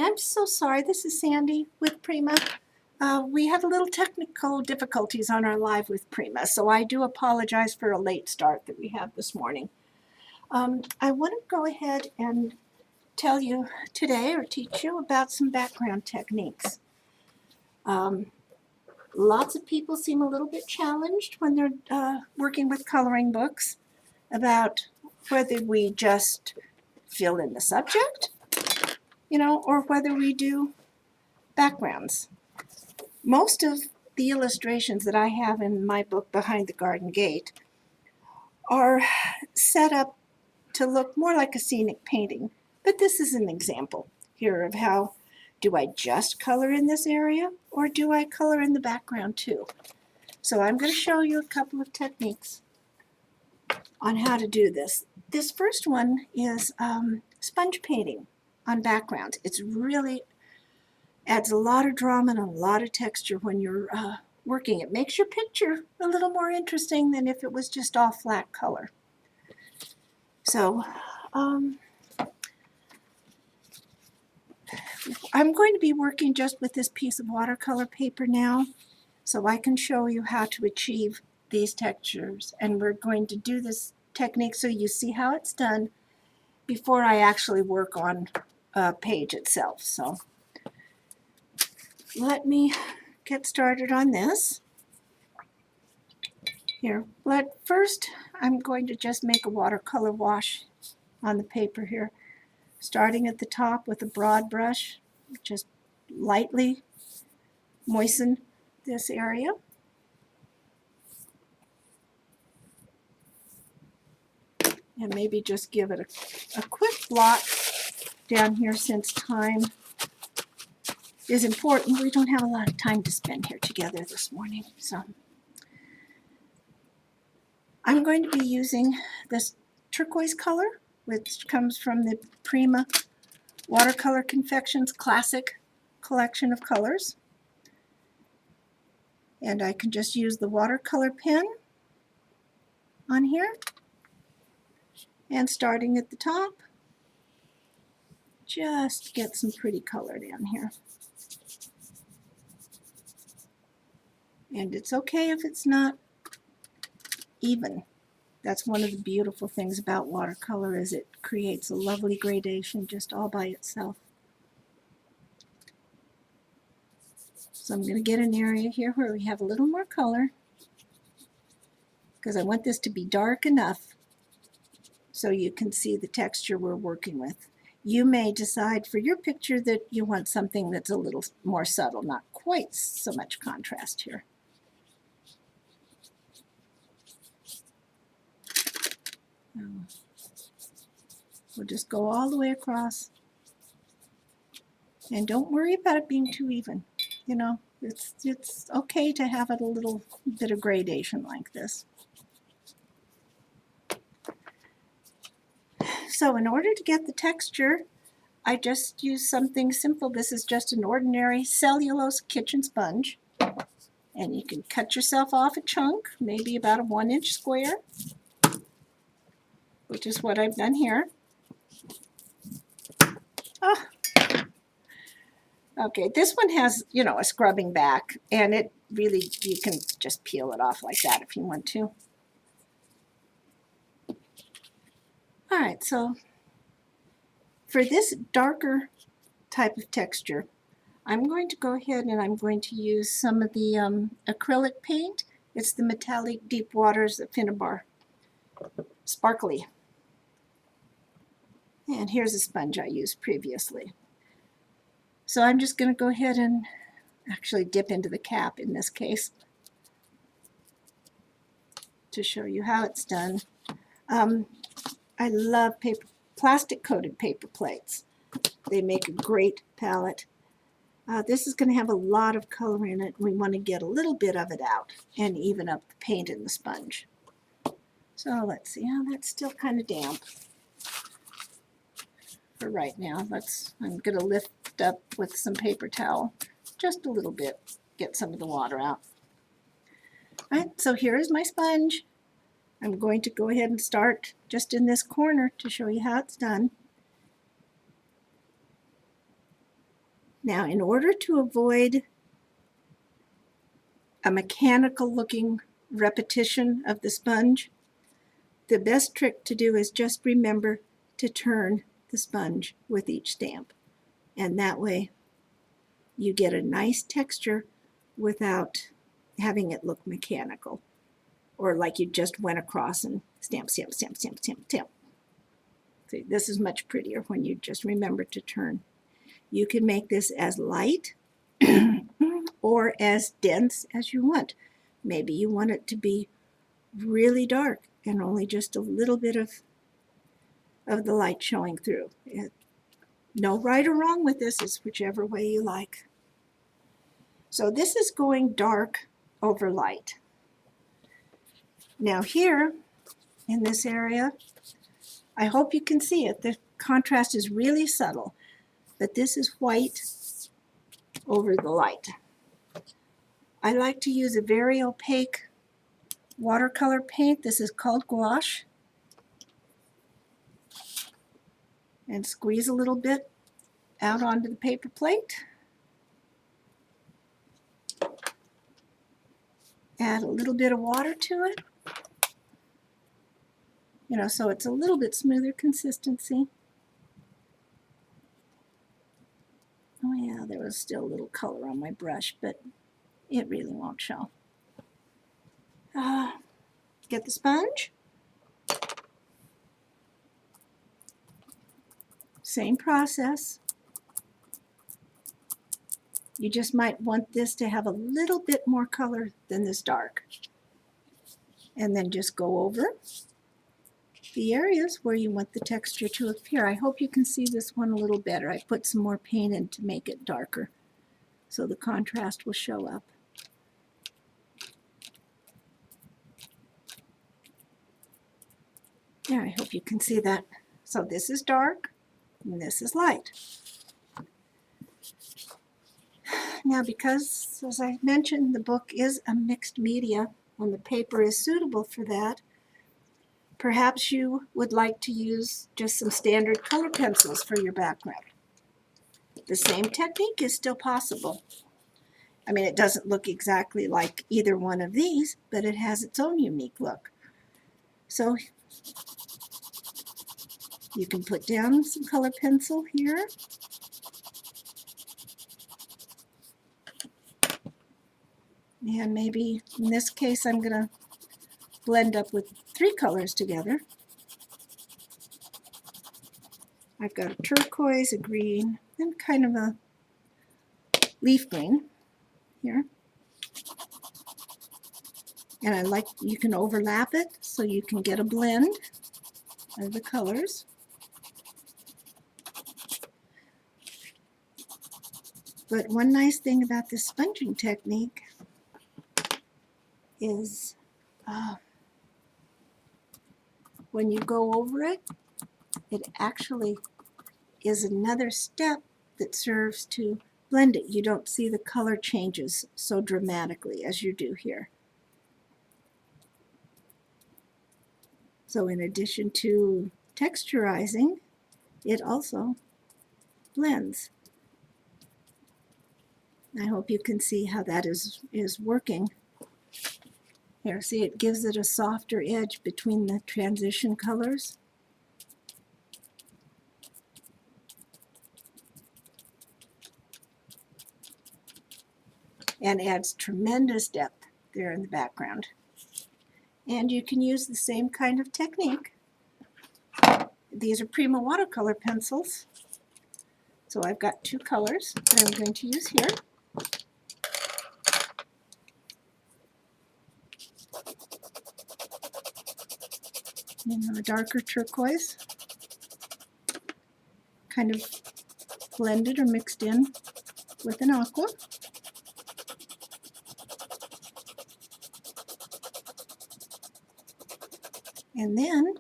I'm so sorry. This is Sandy with Prima. We had a little technical difficulties on our live with Prima, so I do apologize for a late start that we have this morning. I want to go ahead and tell you today or teach you about some background techniques. Lots of people seem a little bit challenged when they're working with coloring books about whether we just fill in the subject, or whether we do backgrounds. Most of the illustrations that I have in my book, Behind the Garden Gate, are set up to look more like a scenic painting. But this is an example here of how, do I just color in this area or do I color in the background too? So I'm going to show you a couple of techniques on how to do this. This first one is sponge painting on backgrounds. It's really adds a lot of drama and a lot of texture when you're working. It makes your picture a little more interesting than if it was just all flat color. So I'm going to be working just with this piece of watercolor paper now, so I can show you how to achieve these textures. And we're going to do this technique so you see how it's done before I actually work on a page itself. So let me get started on this. Here, but first I'm going to just make a watercolor wash on the paper here, starting at the top with a broad brush. Just lightly moisten this area. And maybe just give it a quick blot down here, since time is important. We don't have a lot of time to spend here together this morning. So I'm going to be using this turquoise color, which comes from the Prima Watercolor Confections Classic collection of colors. And I can just use the watercolor pen on here. And starting at the top, just get some pretty color down here. And it's okay if it's not even. That's one of the beautiful things about watercolor, is it creates a lovely gradation just all by itself. So I'm going to get an area here where we have a little more color, because I want this to be dark enough so you can see the texture we're working with. You may decide for your picture that you want something that's a little more subtle, not quite so much contrast here. We'll just go all the way across. And don't worry about it being too even. It's okay to have it a little bit of gradation like this. So in order to get the texture, I just use something simple. This is just an ordinary cellulose kitchen sponge. And you can cut yourself off a chunk, maybe about a 1-inch square, which is what I've done here. Oh. Okay, this one has, a scrubbing back, and it really, you can just peel it off like that if you want to. All right, so for this darker type of texture, I'm going to go ahead and I'm going to use some of the acrylic paint. It's the Metallic Deep Waters Finnabar Sparkly. And here's a sponge I used previously. So I'm just going to go ahead and actually dip into the cap in this case to show you how it's done. I love plastic coated paper plates. They make a great palette. This is going to have a lot of color in it. We want to get a little bit of it out and even up the paint in the sponge. So let's see. That's still kind of damp for right now. I'm going to lift up with some paper towel just a little bit, get some of the water out. All right, so here is my sponge. I'm going to go ahead and start just in this corner to show you how it's done. Now, in order to avoid a mechanical looking repetition of the sponge, the best trick to do is just remember to turn the sponge with each stamp. And that way you get a nice texture without having it look mechanical or like you just went across and stamp, stamp, stamp, stamp, stamp, stamp. See, this is much prettier when you just remember to turn. You can make this as light or as dense as you want. Maybe you want it to be really dark and only just a little bit of the light showing through. No right or wrong with this, it's whichever way you like. So this is going dark over light. Now here in this area, I hope you can see it. The contrast is really subtle, but this is white over the light. I like to use a very opaque watercolor paint. This is called Gouache. And squeeze a little bit out onto the paper plate. Add a little bit of water to it. So it's a little bit smoother consistency. Oh yeah, there was still a little color on my brush, but it really won't show. Get the sponge. Same process. You just might want this to have a little bit more color than this dark. And then just go over the areas where you want the texture to appear. I hope you can see this one a little better. I put some more paint in to make it darker so the contrast will show up. There, I hope you can see that. So this is dark and this is light. Now, because, as I mentioned, the book is a mixed media and the paper is suitable for that, perhaps you would like to use just some standard color pencils for your background. The same technique is still possible. I mean, it doesn't look exactly like either one of these, but it has its own unique look. So you can put down some color pencil here. And maybe in this case I'm going to blend up with 3 colors together. I've got a turquoise, a green, and kind of a leaf green here. And you can overlap it so you can get a blend of the colors. But one nice thing about this sponging technique is when you go over it, it actually is another step that serves to blend it. You don't see the color changes so dramatically as you do here. So in addition to texturizing, it also blends. I hope you can see how that is working. Here, see, it gives it a softer edge between the transition colors. And adds tremendous depth there in the background. And you can use the same kind of technique. These are Prima watercolor pencils. So I've got 2 colors that I'm going to use here. A darker turquoise, kind of blended or mixed in with an aqua. And then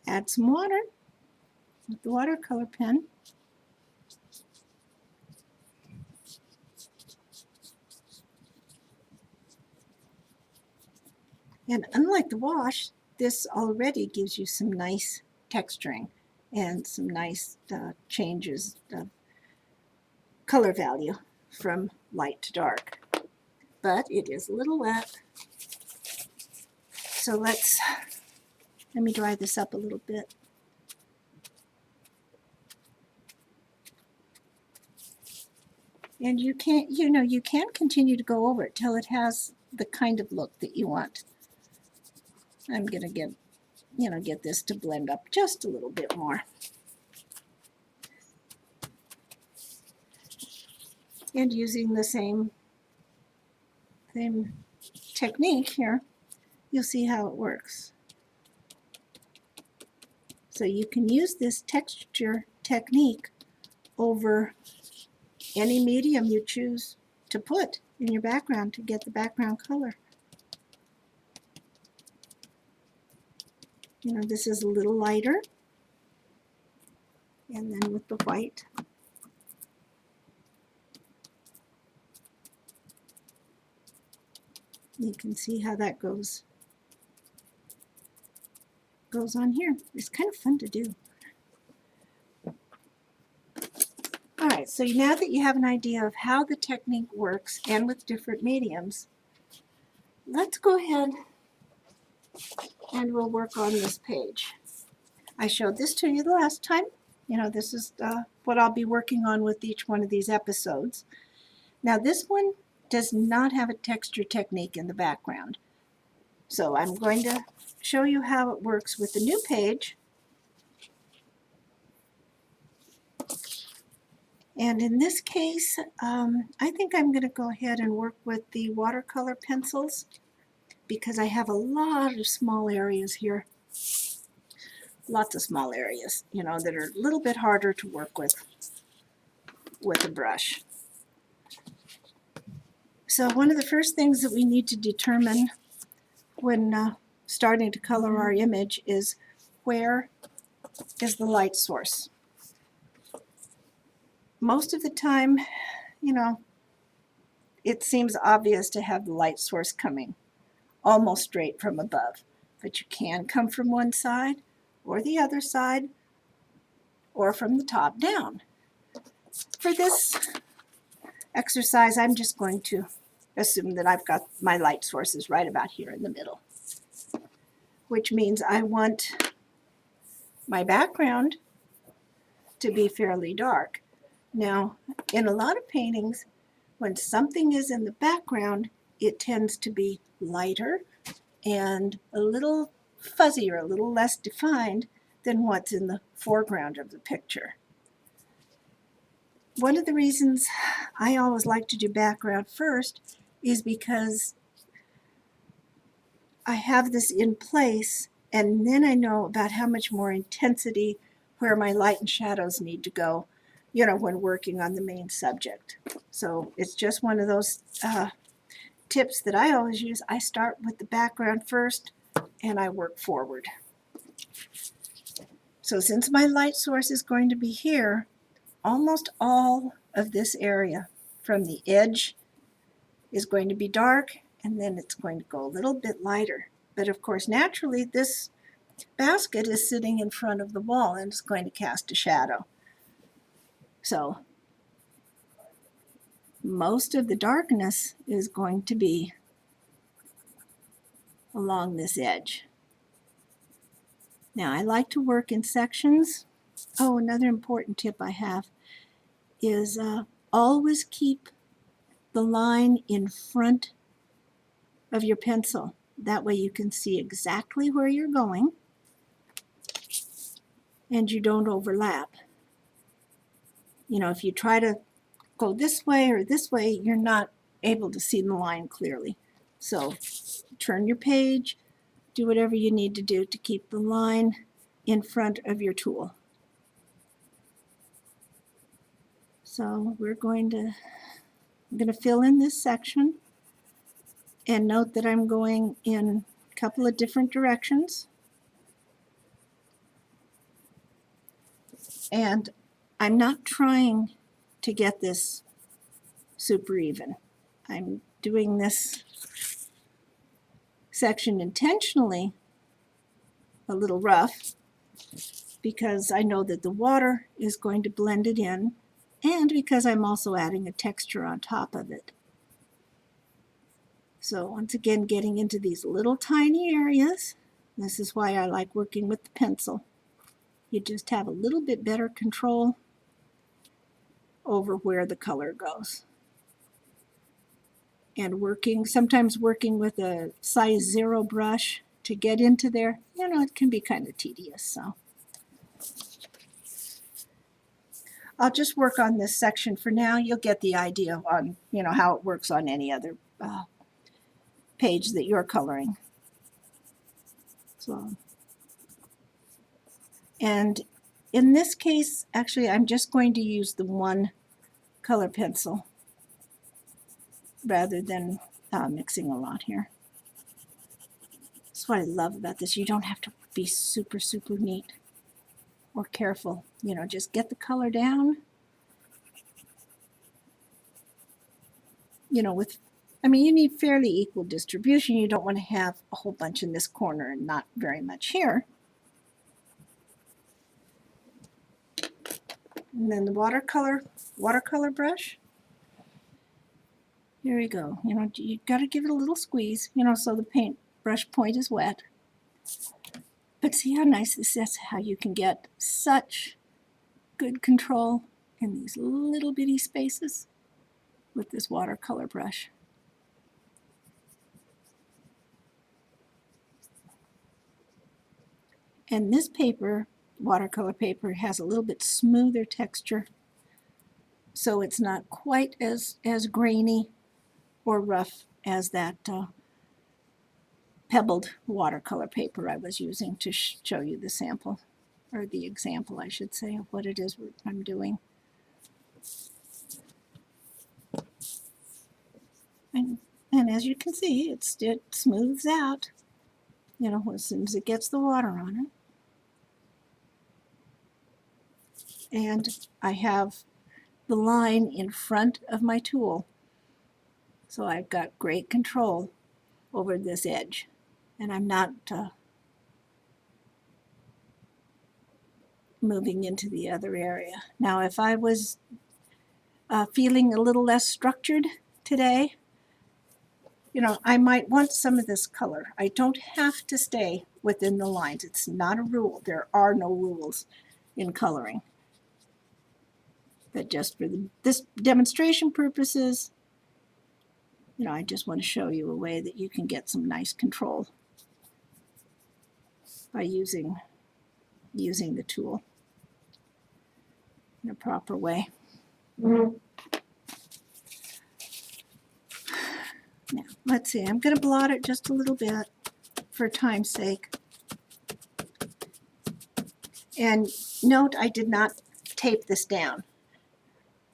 add some water with the watercolor pen. And unlike the wash, this already gives you some nice texturing. and some nice changes of color value from light to dark. But it is a little wet. So let me dry this up a little bit. And you can't, you can continue to go over it till it has the kind of look that you want. I'm going to get this to blend up just a little bit more. And using the same technique here, you'll see how it works. So you can use this texture technique over any medium you choose to put in your background to get the background color. This is a little lighter, and then with the white, you can see how that goes on here. It's kind of fun to do. All right, so now that you have an idea of how the technique works and with different mediums, let's go ahead and we'll work on this page. I showed this to you the last time. This is what I'll be working on with each one of these episodes. Now this one does not have a texture technique in the background. So I'm going to show you how it works with the new page. And in this case, I think I'm going to go ahead and work with the watercolor pencils because I have a lot of small areas here. Lots of small areas, that are a little bit harder to work with a brush. So one of the first things that we need to determine when starting to color our image is where is the light source. Most of the time, it seems obvious to have the light source coming almost straight from above, but you can come from one side or the other side or from the top down. For this exercise, I'm just going to assume that I've got my light sources right about here in the middle, which means I want my background to be fairly dark. Now, in a lot of paintings, when something is in the background, it tends to be lighter and a little fuzzier, a little less defined than what's in the foreground of the picture. One of the reasons I always like to do background first is because I have this in place, and then I know about how much more intensity where my light and shadows need to go, when working on the main subject. So it's just one of those tips that I always use. I start with the background first, and I work forward. So since my light source is going to be here, almost all of this area from the edge is going to be dark, and then it's going to go a little bit lighter. But of course, naturally, this basket is sitting in front of the wall, and it's going to cast a shadow. So most of the darkness is going to be along this edge. Now, I like to work in sections. Oh, another important tip I have is always keep the line in front of your pencil. That way you can see exactly where you're going and you don't overlap. If you try to go this way or this way, you're not able to see the line clearly. So turn your page, do whatever you need to do to keep the line in front of your tool. So I'm going to fill in this section, and note that I'm going in a couple of different directions. And I'm not trying to get this super even. I'm doing this section intentionally a little rough because I know that the water is going to blend it in, and because I'm also adding a texture on top of it. So once again, getting into these little tiny areas. This is why I like working with the pencil. You just have a little bit better control over where the color goes. And sometimes working with a size 0 brush to get into there, it can be kind of tedious. So I'll just work on this section for now. You'll get the idea on, how it works on any other page that you're coloring. So, and in this case, actually, I'm just going to use the one color pencil rather than mixing a lot here. That's what I love about this. You don't have to be super, super neat or careful. Just get the color down. You need fairly equal distribution. You don't want to have a whole bunch in this corner and not very much here. And then the watercolor brush. Here we go. You got to give it a little squeeze, so the paintbrush point is wet. But see how nice this is, how you can get such good control in these little bitty spaces with this watercolor brush. And this paper, watercolor paper, has a little bit smoother texture, so it's not quite as grainy or rough as that pebbled watercolor paper I was using to show you the sample, or the example, I should say, of what it is I'm doing. And as you can see, it smooths out, as soon as it gets the water on it. And I have the line in front of my tool, so I've got great control over this edge, and I'm not moving into the other area. Now, if I was feeling a little less structured today, I might want some of this color. I don't have to stay within the lines. It's not a rule. There are no rules in coloring. But just for this demonstration purposes, I just want to show you a way that you can get some nice control by using the tool in a proper way. Now, let's see. I'm going to blot it just a little bit for time's sake. And note, I did not tape this down.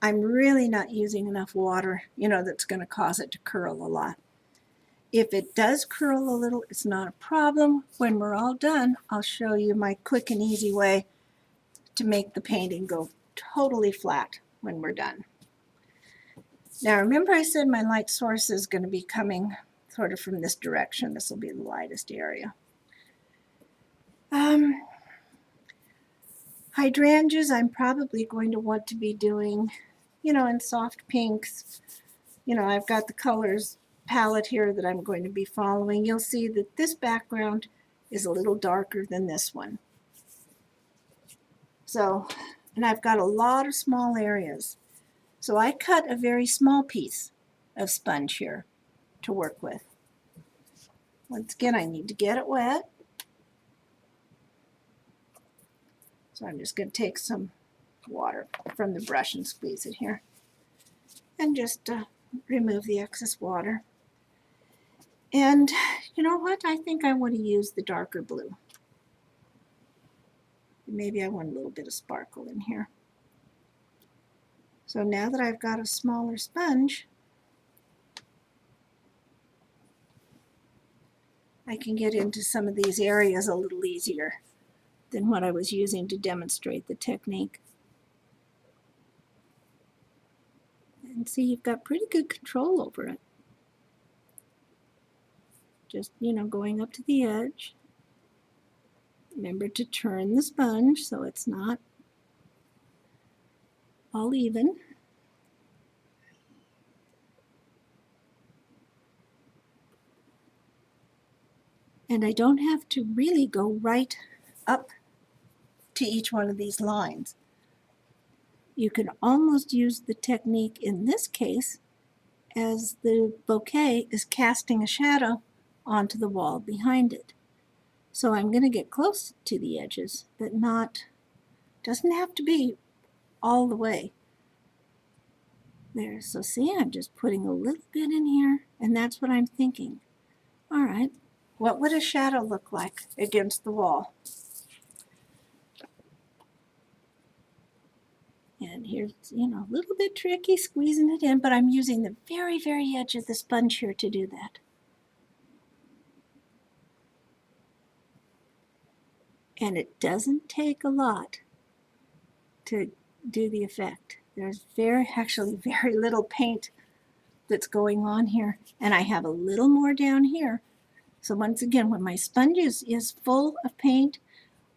I'm really not using enough water, that's going to cause it to curl a lot. If it does curl a little, it's not a problem. When we're all done, I'll show you my quick and easy way to make the painting go totally flat when we're done. Now, remember I said my light source is going to be coming sort of from this direction. This will be the lightest area. Hydrangeas, I'm probably going to want to be doing, in soft pinks. I've got the colors palette here that I'm going to be following. You'll see that this background is a little darker than this one. So, and I've got a lot of small areas. So I cut a very small piece of sponge here to work with. Once again, I need to get it wet. So I'm just going to take some water from the brush and squeeze it here. And just remove the excess water. And you know what? I think I want to use the darker blue. Maybe I want a little bit of sparkle in here. So now that I've got a smaller sponge, I can get into some of these areas a little easier than what I was using to demonstrate the technique. And see, you've got pretty good control over it. Just, going up to the edge Remember to turn the sponge so it's not all even. And I don't have to really go right up to each one of these lines. You can almost use the technique in this case as the bouquet is casting a shadow onto the wall behind it. So I'm going to get close to the edges, but doesn't have to be all the way. There, so see, I'm just putting a little bit in here, and that's what I'm thinking. All right, what would a shadow look like against the wall? And here's, a little bit tricky squeezing it in, but I'm using the very, very edge of the sponge here to do that. And it doesn't take a lot to do the effect. There's actually very little paint that's going on here, and I have a little more down here. So once again, when my sponge is full of paint,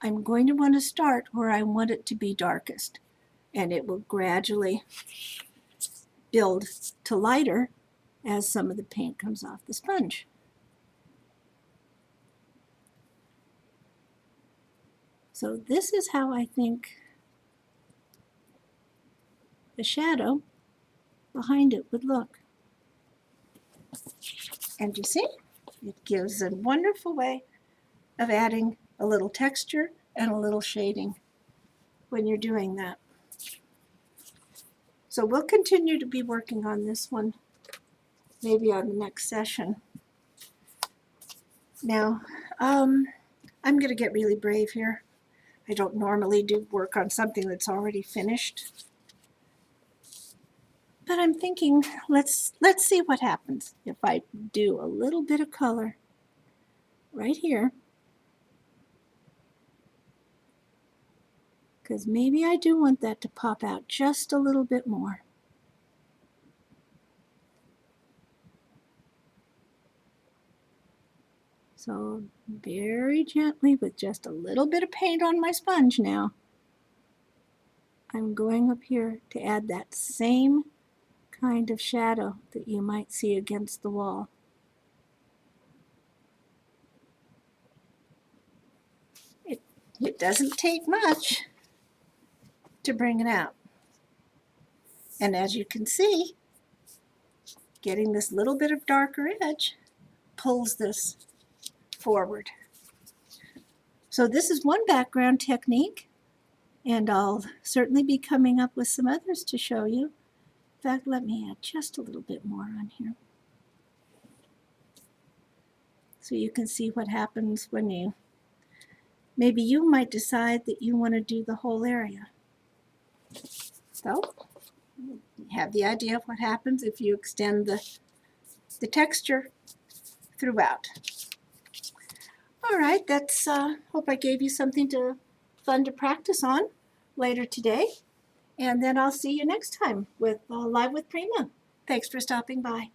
I'm going to want to start where I want it to be darkest, and it will gradually build to lighter as some of the paint comes off the sponge. So this is how I think the shadow behind it would look. And you see, it gives a wonderful way of adding a little texture and a little shading when you're doing that. So we'll continue to be working on this one, maybe on the next session. Now, I'm going to get really brave here. I don't normally do work on something that's already finished. But I'm thinking, let's see what happens if I do a little bit of color right here. Because maybe I do want that to pop out just a little bit more. So very gently, with just a little bit of paint on my sponge now, I'm going up here to add that same kind of shadow that you might see against the wall. It doesn't take much to bring it out. And as you can see, getting this little bit of darker edge pulls this forward. So this is one background technique, and I'll certainly be coming up with some others to show you. In fact, let me add just a little bit more on here, so you can see what happens when maybe you might decide that you want to do the whole area. So you have the idea of what happens if you extend the texture throughout. All right, that's hope I gave you something fun to practice on later today. And then I'll see you next time with Live with Prima. Thanks for stopping by.